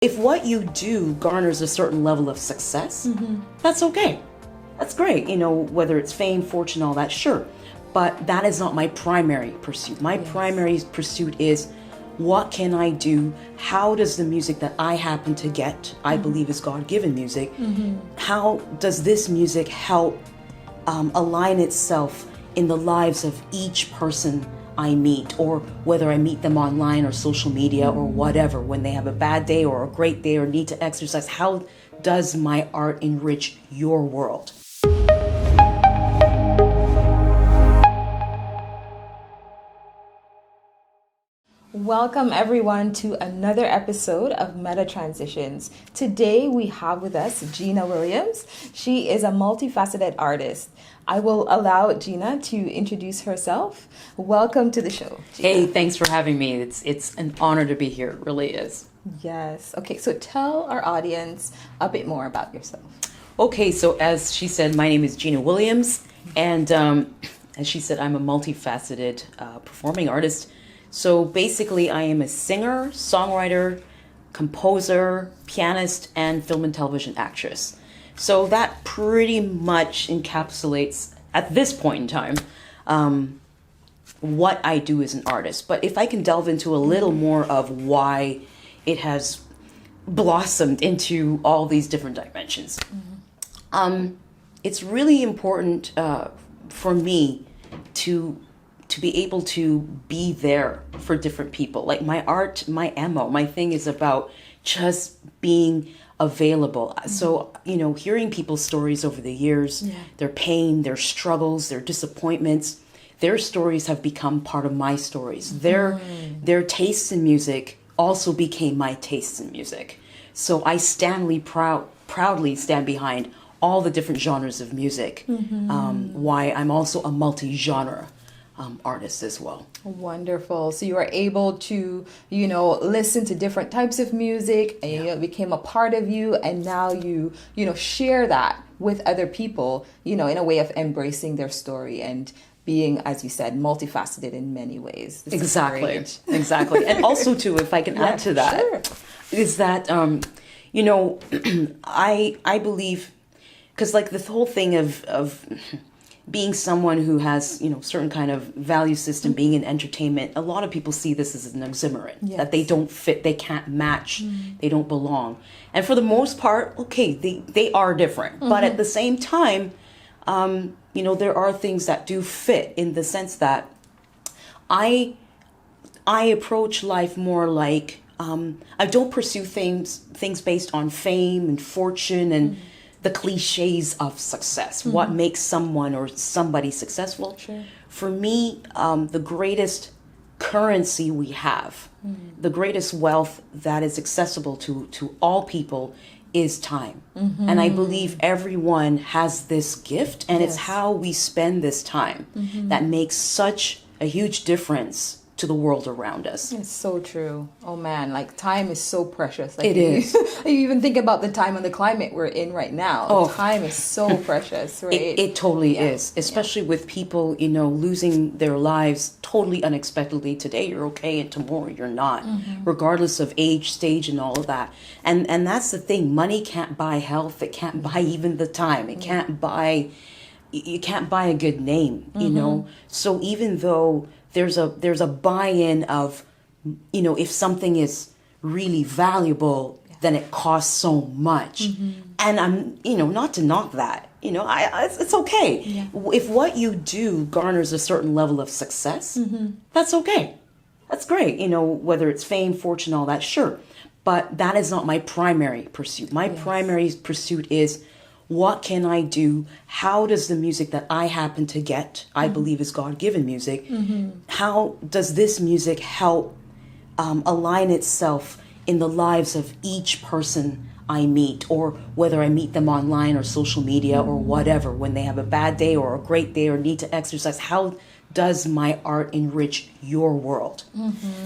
If what you do garners a certain level of success, that's okay. That's great. Whether it's fame, fortune, all that, sure. But that is not my primary pursuit. My primary pursuit is, what can I do? How does the music that I happen to get, I believe is God-given music, how does this music help align itself in the lives of each person I meet, or whether I meet them online or social media or whatever, when they have a bad day or a great day or need to exercise? How does my art enrich your world? Welcome everyone to another episode of Meta Transitions. Today we have with us Gina Williams. She is a multifaceted artist. I will allow Gina to introduce herself. Welcome to the show, Gina. Hey, thanks for having me. It's an honor to be here. It really is. Yes. Okay, so tell our audience a bit more about yourself. Okay, so as she said, my name is Gina Williams, and as she said, I'm a multifaceted performing artist. So basically, I am a singer, songwriter, composer, pianist, and film and television actress. So that pretty much encapsulates, at this point in time, what I do as an artist. But if I can delve into a little more of why it has blossomed into all these different dimensions. It's really important for me to be able to be there for different people. Like my art, my MO, my thing is about just being available. So, hearing people's stories over the years, their pain, their struggles, their disappointments, their stories have become part of my stories. Their tastes in music also became my tastes in music. So I proudly stand behind all the different genres of music. Why I'm also a multi-genre artist as well. Wonderful. So you are able to, listen to different types of music, and it became a part of you, and now you share that with other people, in a way of embracing their story and being, as you said, multifaceted in many ways. This Exactly. And also too, if I can add to that, is that I believe, because like the whole thing of being someone who has, certain kind of value system, being in entertainment, a lot of people see this as an oxymoron, that they don't fit, they can't match, they don't belong. And for the most part, okay, they are different. But at the same time, there are things that do fit, in the sense that I approach life more like, I don't pursue things based on fame and fortune and the cliches of success, what makes someone or somebody successful. For me, the greatest currency we have, the greatest wealth that is accessible to all people is time. And I believe everyone has this gift, and it's how we spend this time that makes such a huge difference to the world around us. It's so true. Oh man, like time is so precious. Like it is. You even think about the time and the climate we're in right now. Oh, time is so precious, right? It totally is, especially with people, losing their lives totally unexpectedly. Today you're okay and tomorrow you're not, regardless of age, stage, and all of that. And that's the thing. Money can't buy health. It can't buy even the time. It can't buy. You can't buy a good name. So even though there's a buy-in of, if something is really valuable, then it costs so much. And I'm, not to knock that, it's okay. If what you do garners a certain level of success, that's okay. That's great. Whether it's fame, fortune, all that, sure. But that is not my primary pursuit. My primary pursuit is, what can I do? How does the music that I happen to get, I believe is God-given music, how does this music help align itself in the lives of each person I meet, or whether I meet them online or social media or whatever, when they have a bad day or a great day or need to exercise? How does my art enrich your world?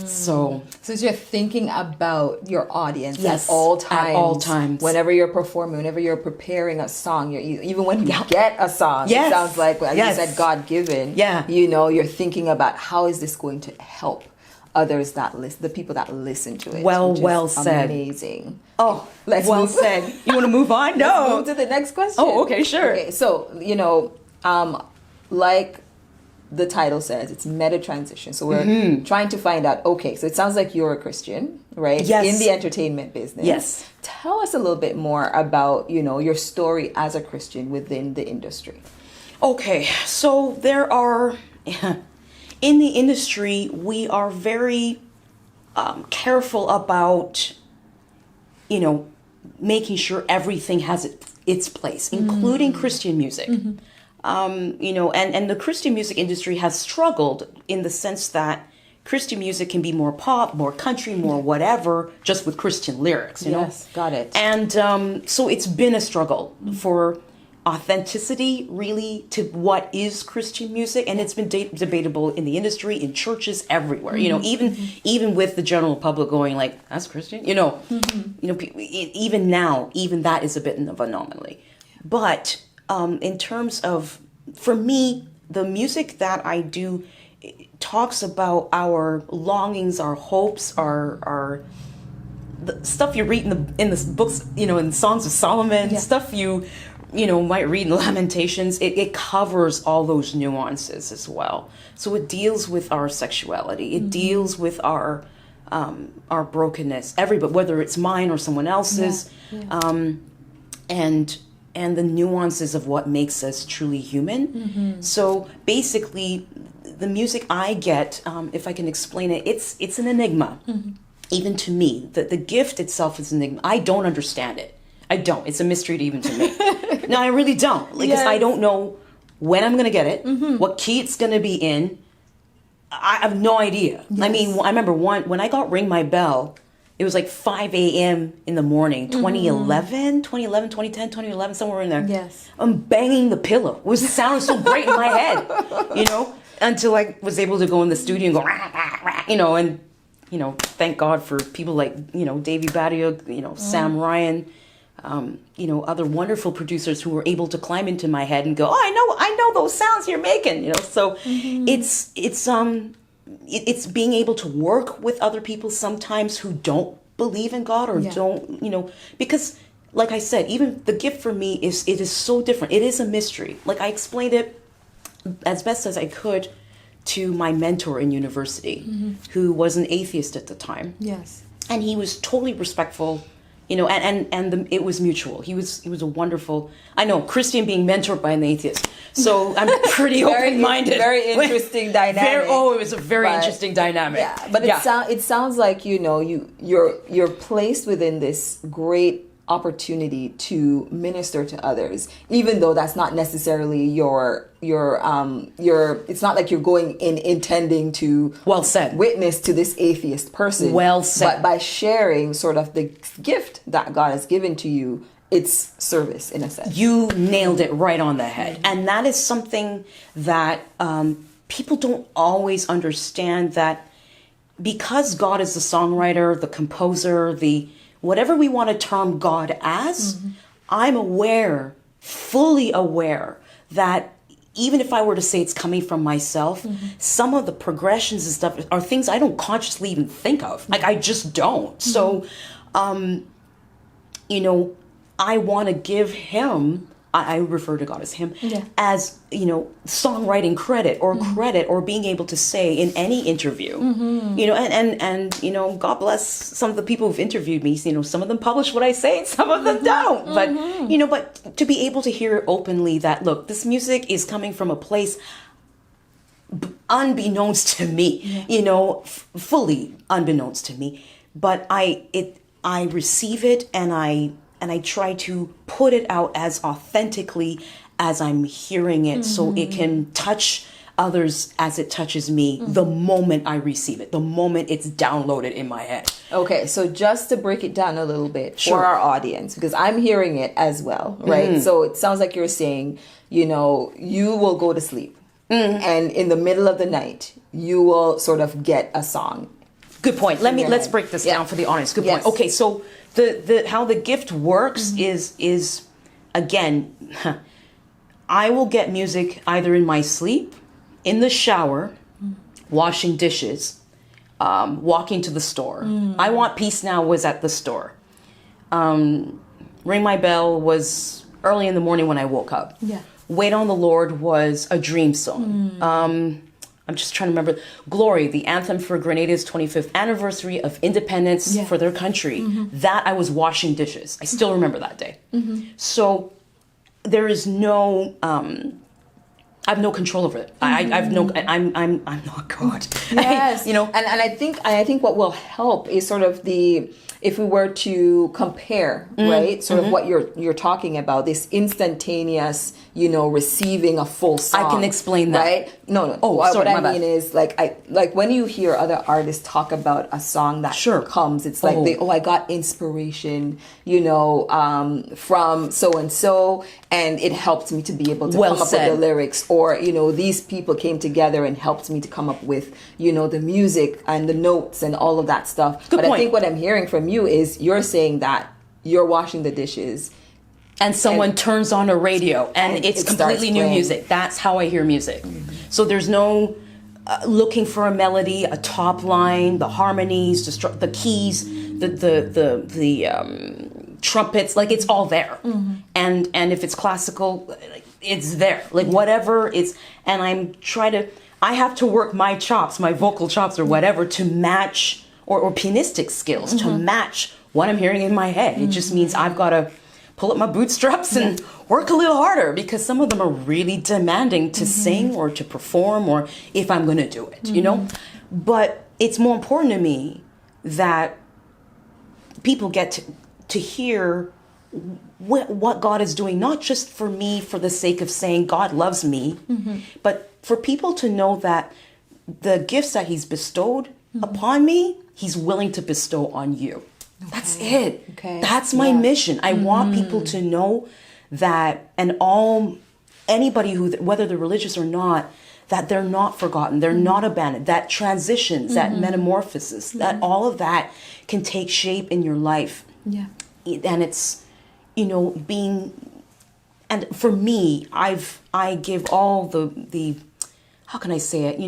So you're thinking about your audience at all times. At all times. Whenever you're performing, whenever you're preparing a song, even when you get a song, it sounds like, as you said, God-given. You're thinking about, how is this going to help others the people that listen to it. Well said. Amazing. Oh, Let's said. You want to move on? No. Let's move to the next question. Oh, okay, sure. Okay, so, like the title says, it's meta transition. So we're trying to find out, okay, so it sounds like you're a Christian, right? Yes. In the entertainment business. Yes. Tell us a little bit more about, your story as a Christian within the industry. Okay, so there are, in the industry, we are very careful about, making sure everything has its place, including Christian music. And the Christian music industry has struggled in the sense that Christian music can be more pop, more country, more whatever, just with Christian lyrics, Yes, got it. And so it's been a struggle for authenticity, really, to what is Christian music, and it's been debatable in the industry, in churches, everywhere. Even with the general public going like, "That's Christian," even now, even that is a bit of an anomaly. But in terms of, for me, the music that I do talks about our longings, our hopes, our the stuff you read in the books, in Songs of Solomon, stuff you might read in Lamentations. It covers all those nuances as well. So it deals with our sexuality. It deals with our brokenness, but whether it's mine or someone else's, and the nuances of what makes us truly human. So basically, the music I get, if I can explain it, it's an enigma. Even to me, the gift itself is an enigma. I don't understand it. I don't. It's a mystery even to me. No, I really don't. Because I don't know when I'm going to get it, what key it's going to be in. I have no idea. Yes. I mean, I remember when I got Ring My Bell, it was like 5 a.m. in the morning, 2010, 2011, somewhere in there. Yes. I'm banging the pillow. It sounded so great in my head, until I was able to go in the studio and go, rah, rah, rah, and, thank God for people like, Davey Badio, Sam Ryan, other wonderful producers who were able to climb into my head and go, oh, I know those sounds you're making, So it's being able to work with other people sometimes who don't believe in God or don't, because like I said, even the gift for me it is so different. It is a mystery. Like I explained it as best as I could to my mentor in university, who was an atheist at the time. Yes. And he was totally respectful, it was mutual. He was a wonderful, I know, Christian being mentored by an atheist. So I'm pretty open-minded. Very interesting dynamic. It was a very interesting dynamic. Yeah, but it sounds like, you're placed within this great opportunity to minister to others, even though that's not necessarily your it's not like you're going in intending to witness to this atheist person. Well said. But by sharing sort of the gift that God has given to you, it's service in a sense. You nailed it right on the head. And that is something that people don't always understand, that because God is the songwriter, the composer, whatever we want to term God as, I'm fully aware that even if I were to say it's coming from myself, some of the progressions and stuff are things I don't consciously even think of. Like I just don't. So, I want to give him, I refer to God as him, as, songwriting credit or being able to say in any interview, and God bless some of the people who've interviewed me, some of them publish what I say, some of them don't, but to be able to hear openly that, look, this music is coming from a place unbeknownst to me, fully unbeknownst to me, but I receive it and I try to put it out as authentically as I'm hearing it, so it can touch others as it touches me the moment I receive it, the moment it's downloaded in my head. Okay, so just to break it down a little bit for our audience, because I'm hearing it as well, right? So it sounds like you're saying, you will go to sleep, and in the middle of the night, you will sort of get a song. Good point. Let's break this down for the audience. Good point. Okay, so the how the gift works is again, I will get music either in my sleep, in the shower, washing dishes, walking to the store. I Want Peace Now was at the store. Ring My Bell was early in the morning when I woke up. Yeah. Wait on the Lord was a dream song. I'm just trying to remember. Glory, the anthem for Grenada's 25th anniversary of independence for their country. That I was washing dishes. I still remember that day. So there is no, I have no control over it. I'm not God. Yes. You know, and I think what will help is sort of if we were to compare, right, sort of what you're talking about, this instantaneous, receiving a full song. I can explain that. Right? No. Oh, sorry, what I my mean bad. is like when you hear other artists talk about a song that comes, it's like I got inspiration, from so and so, and it helped me to be able to come up with the lyrics, or these people came together and helped me to come up with the music and the notes and all of that stuff. Good point. I think what I'm hearing from you is you're saying that you're washing the dishes and someone turns on a radio and it's completely new music. That's how I hear music. So there's no looking for a melody, a top line, the harmonies, the keys, the trumpets, like it's all there. And if it's classical, it's there. Like whatever it's, and I have to work my chops, my vocal chops or whatever to match, or pianistic skills to match what I'm hearing in my head. It just means I've got to pull up my bootstraps and work a little harder, because some of them are really demanding to sing or to perform, or if I'm going to do it, But it's more important to me that people get to hear what God is doing, not just for me for the sake of saying God loves me, but for people to know that the gifts that he's bestowed upon me, he's willing to bestow on you. That's it. Okay. That's my mission. I want people to know that, and anybody who, whether they're religious or not, that they're not forgotten, they're not abandoned, that transitions, that metamorphosis, that all of that can take shape in your life. Yeah. And it's, being, and for me, I give all the how can I say it?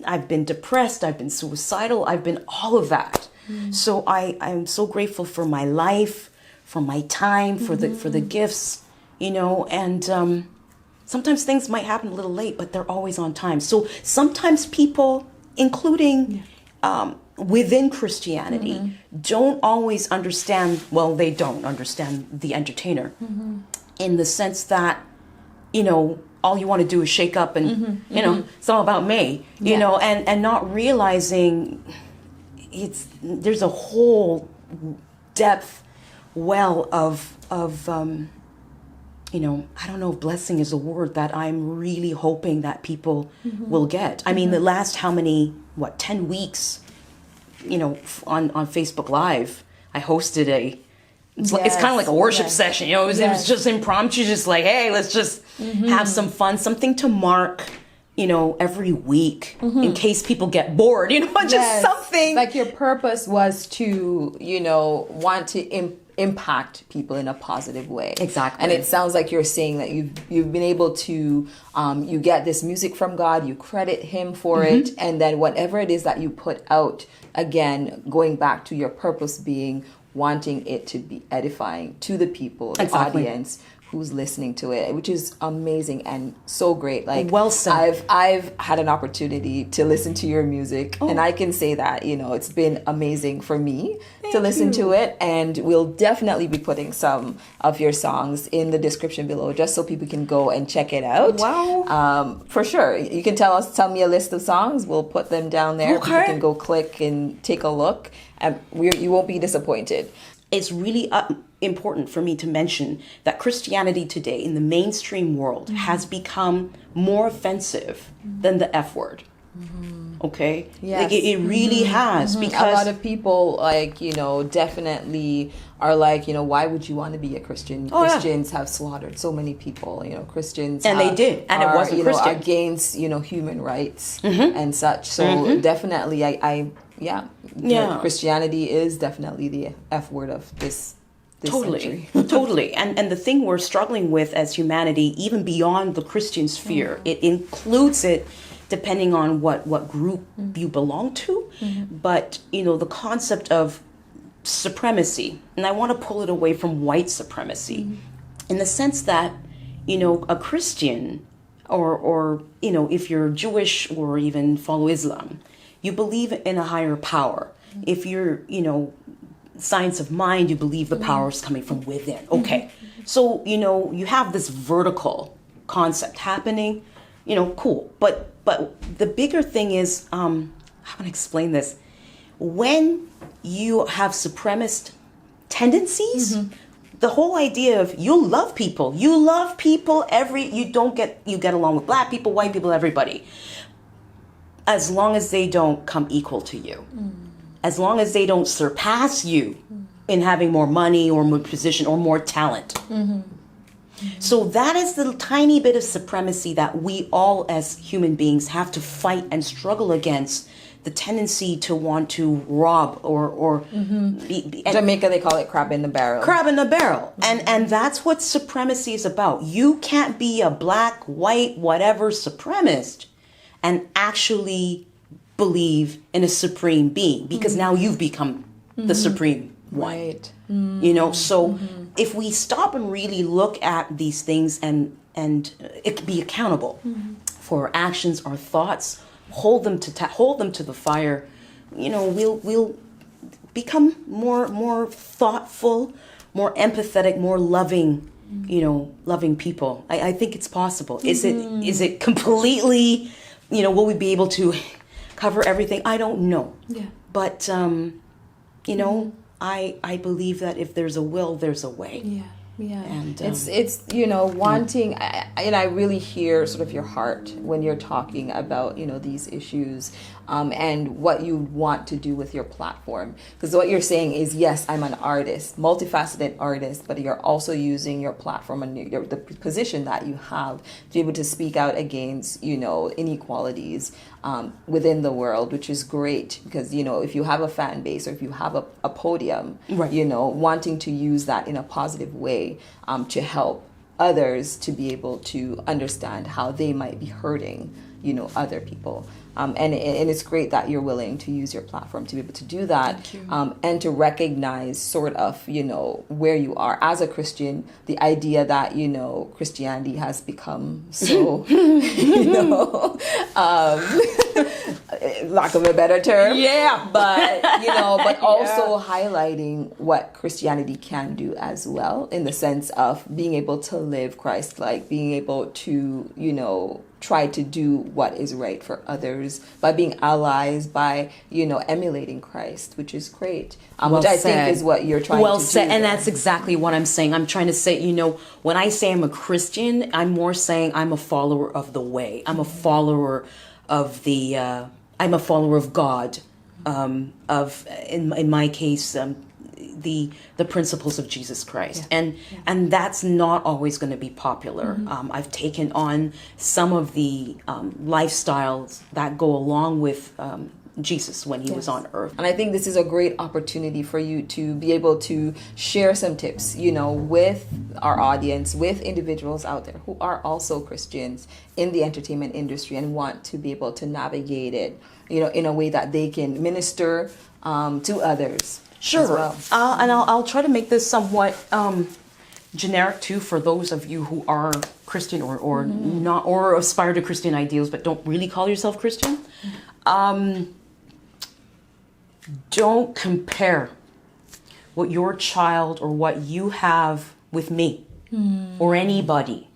I've been depressed, I've been suicidal, I've been all of that. So I'm so grateful for my life, for my time, for the gifts, and sometimes things might happen a little late, but they're always on time. So sometimes people, including within Christianity, don't always understand, they don't understand the entertainer in the sense that, all you want to do is shake up and, it's all about me, and not realizing there's a whole depth well of I don't know if blessing is a word that I'm really hoping that people will get. I mean, the last 10 weeks, on Facebook Live, I hosted it's kind of like a worship session, it was just impromptu, just like, hey, let's just have some fun, something to mark, every week in case people get bored, just something. Like your purpose was to, want to impact people in a positive way. Exactly. And it sounds like you're saying that you've been able to, you get this music from God, you credit him for it, and then whatever it is that you put out, again, going back to your purpose being wanting it to be edifying to the people, the audience who's listening to it, which is amazing and so great. Like, well said. I've had an opportunity to listen to your music, and I can say that, it's been amazing for me to listen to it, and we'll definitely be putting some of your songs in the description below just so people can go and check it out. Wow. For sure. You can tell me a list of songs. We'll put them down there. Okay. People can go click and take a look, and you won't be disappointed. It's really important for me to mention that Christianity today in the mainstream world has become more offensive than the F word. Okay? Yes. Like it really has, because a lot of people definitely are like, why would you want to be a Christian? Christians have slaughtered so many people, Christians they did, and it wasn't Christian. Against, human rights and such. So definitely Christianity is definitely the F word of this century. Totally. And the thing we're struggling with as humanity, even beyond the Christian sphere, it includes it depending on what group you belong to. But, the concept of supremacy, and I want to pull it away from white supremacy, in the sense that, a Christian or if you're Jewish or even follow Islam, you believe in a higher power. If you're, science of mind, you believe the power is coming from within. Okay. So, you have this vertical concept happening, cool. But the bigger thing is, how can I explain this? When you have supremacist tendencies, the whole idea of you love people, you get along with black people, white people, everybody, as long as they don't come equal to you, as long as they don't surpass you in having more money or more position or more talent. So that is the tiny bit of supremacy that we all as human beings have to fight and struggle against. The tendency to want to rob or Jamaica, they call it crab in the barrel. Crab in the barrel. And that's what supremacy is about. You can't be a black, white, whatever supremacist and actually believe in a supreme being, because now you've become the supreme one. Right. So if we stop and really look at these things and it can be accountable for our actions, our thoughts, hold them to the fire, we'll become more thoughtful, more empathetic, more loving, loving people. I think it's possible. Is it completely, will we be able to cover everything? I don't know. Yeah. But I believe that if there's a will, there's a way. Yeah. Yeah, and it's wanting, and I really hear sort of your heart when you're talking about these issues, and what you want to do with your platform. Because what you're saying is, yes, I'm an artist, multifaceted artist, but you're also using your platform and the position that you have to be able to speak out against inequalities within the world, which is great. Because if you have a fan base or if you have a podium, right, wanting to use that in a positive way to help others to be able to understand how they might be hurting other people, and it's great that you're willing to use your platform to be able to do that, and to recognize sort of where you are as a Christian, the idea that Christianity has become so lack of a better term, but also highlighting what Christianity can do as well, in the sense of being able to live Christ-like, being able to try to do what is right for others by being allies, by emulating Christ, which is great, which I think is what you're trying to do. Well said, and that's exactly what I'm saying. I'm trying to say, when I say I'm a Christian, I'm more saying I'm a follower of the way. I'm a follower of I'm a follower of God, in my case, the principles of Jesus Christ. And that's not always going to be popular. I've taken on some of the lifestyles that go along with Jesus when he was on earth. And I think this is a great opportunity for you to be able to share some tips, with our audience, with individuals out there who are also Christians in the entertainment industry and want to be able to navigate it, in a way that they can minister to others. Sure. As well. And I'll try to make this somewhat generic too for those of you who are Christian or not, or aspire to Christian ideals but don't really call yourself Christian. Don't compare what your child or what you have with me or anybody.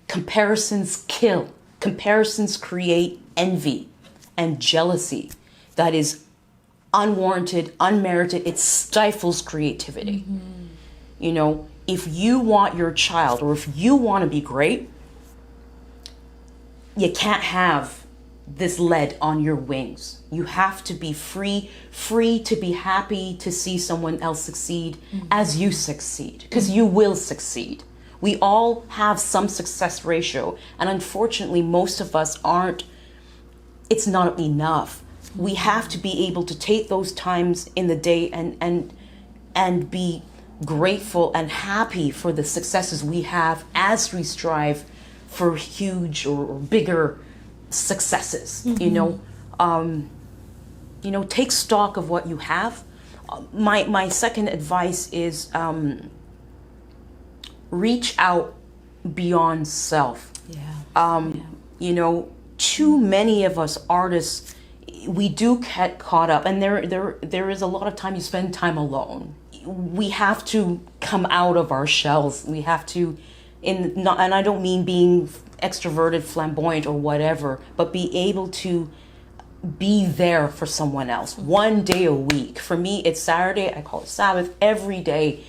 Comparisons kill. Comparisons create envy and jealousy that is unwarranted, unmerited. It stifles creativity. If you want your child, or if you want to be great, you can't have this lead on your wings. You have to be free to be happy to see someone else succeed as you succeed, because you will succeed. We all have some success ratio, and unfortunately most of us aren't. It's not enough. We have to be able to take those times in the day and be grateful and happy for the successes we have as we strive for huge or bigger successes. Take stock of what you have. My second advice is reach out beyond self. Too many of us artists, we do get caught up, and there is a lot of time you spend time alone. We have to come out of our shells. We have to, and I don't mean being extroverted, flamboyant, or whatever, but be able to be there for someone else 1 day a week. For me, it's Saturday. I call it Sabbath. Every day,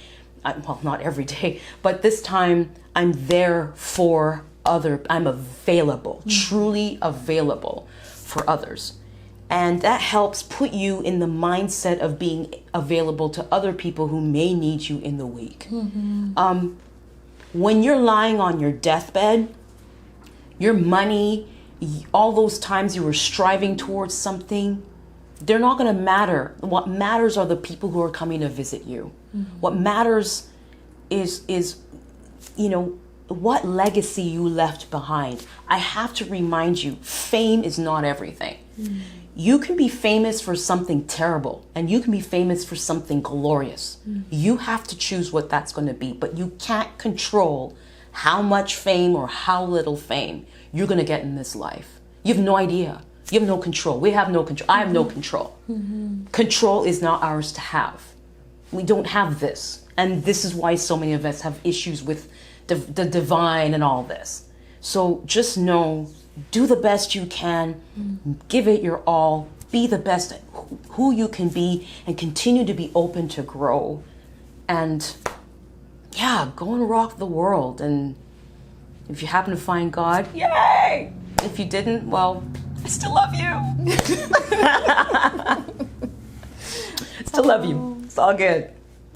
well, not every day, but this time I'm there for I'm available, truly available for others. And that helps put you in the mindset of being available to other people who may need you in the week. When you're lying on your deathbed, your money, all those times you were striving towards something, they're not going to matter. What matters are the people who are coming to visit you. What matters is what legacy you left behind. I have to remind you, fame is not everything. You can be famous for something terrible, and you can be famous for something glorious. You have to choose what that's going to be, but you can't control how much fame or how little fame you're going to get in this life. You have no idea. You have no control. We have no control. I have no control. Control is not ours to have. We don't have this. And this is why so many of us have issues with the divine and all this. So just know, do the best you can, give it your all, be the best who you can be, and continue to be open to grow. And go and rock the world. And if you happen to find God, yay! If you didn't, well, I still love you. Still love you. It's all good.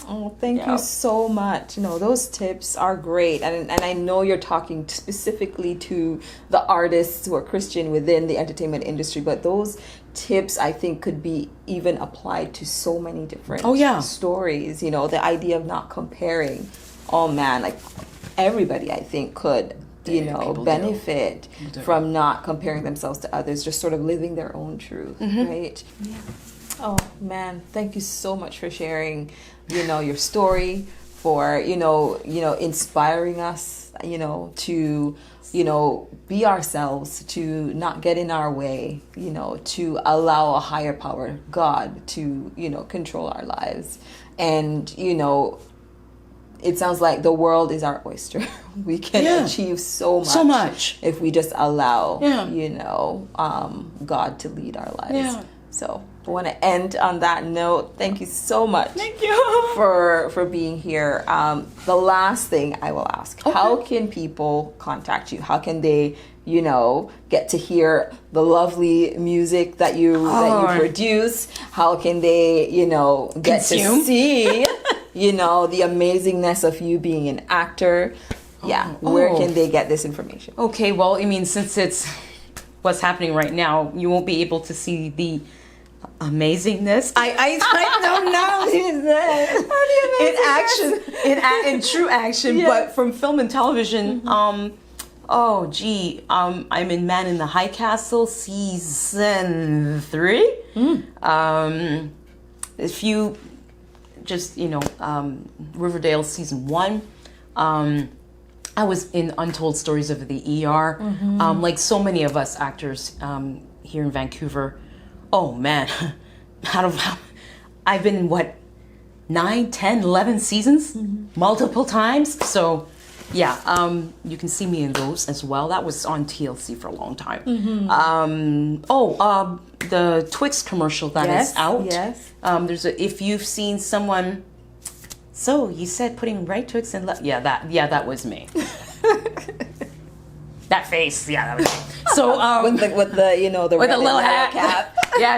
Oh, thank you so much. Those tips are great. And I know you're talking specifically to the artists who are Christian within the entertainment industry, but those tips, I think, could be even applied to so many different stories. The idea of not comparing. Oh, man, like everybody, I think, could, benefit from not comparing themselves to others, just sort of living their own truth, right? Yeah. Oh, man, thank you so much for sharing, your story, for, inspiring us, to, be ourselves, to not get in our way, to allow a higher power, God, to, control our lives. And, it sounds like the world is our oyster. We can achieve so much if we just allow, God to lead our lives. Yeah. So I want to end on that note. Thank you so much. Thank you for being here. The last thing I will ask: how can people contact you? How can they, get to hear the lovely music that you produce? How can they, get to see, the amazingness of you being an actor? Where can they get this information? Okay, well, since it's what's happening right now, you won't be able to see the amazingness. I don't know in true action, but from film and television. I'm in Man in the High Castle season 3. If you just Riverdale season 1. I was in Untold Stories of the ER. Like so many of us actors here in Vancouver. Oh man, I've been in 9, 10, 11 seasons, multiple times. So you can see me in those as well. That was on TLC for a long time. The Twix commercial that is out. Yes. If you've seen someone. So you said putting right Twix in left. That was me. That face, that was me. So with the with the little hat cap.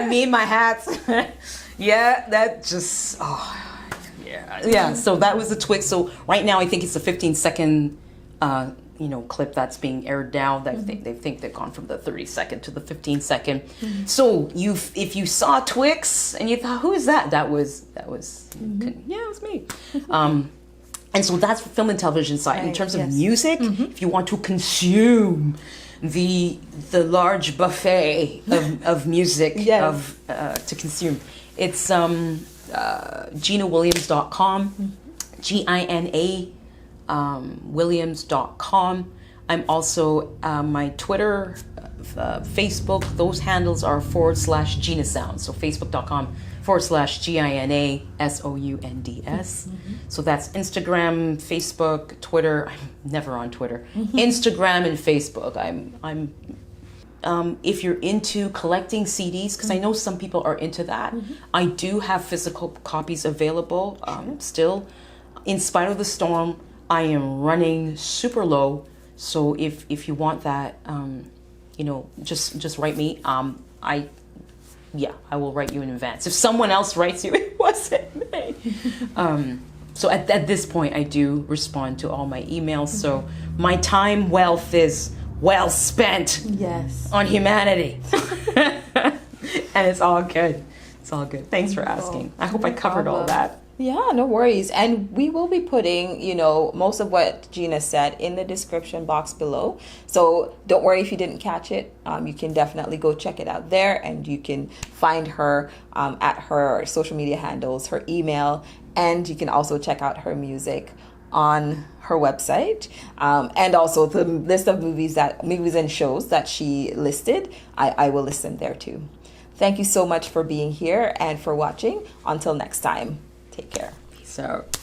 Me and my hats. That just So that was the Twix. So right now I think it's a 15-second clip that's being aired now. That they think they've gone from the 30-second to the 15-second. So if you saw Twix and you thought, who is that? That was it was me. And so that's film and television side. In terms of music, if you want to consume the large buffet of music Yes. to consume. It's GinaWilliams.com, Gina Williams.com. I'm also my Twitter, Facebook. Those handles are /Gina Sounds. So Facebook.com/GinaSounds. So that's Instagram, Facebook, Twitter. I'm never on Twitter. Instagram and Facebook. I'm if you're into collecting CDs, because I know some people are into that, I do have physical copies available still. In spite of the storm, I am running super low. So if you want that, just write me. I will write you in advance. If someone else writes you, it wasn't me. So at this point, I do respond to all my emails. So my time wealth is well spent. Yes. On humanity. And it's all good. It's all good. Thanks for asking. I hope I covered all that. Yeah, no worries. And we will be putting, most of what Gina said in the description box below. So don't worry if you didn't catch it. You can definitely go check it out there, and you can find her at her social media handles, her email, and you can also check out her music on her website, and also the list of movies and shows that she listed. I will list them there too. Thank you so much for being here and for watching. Until next time. Take care. Peace out.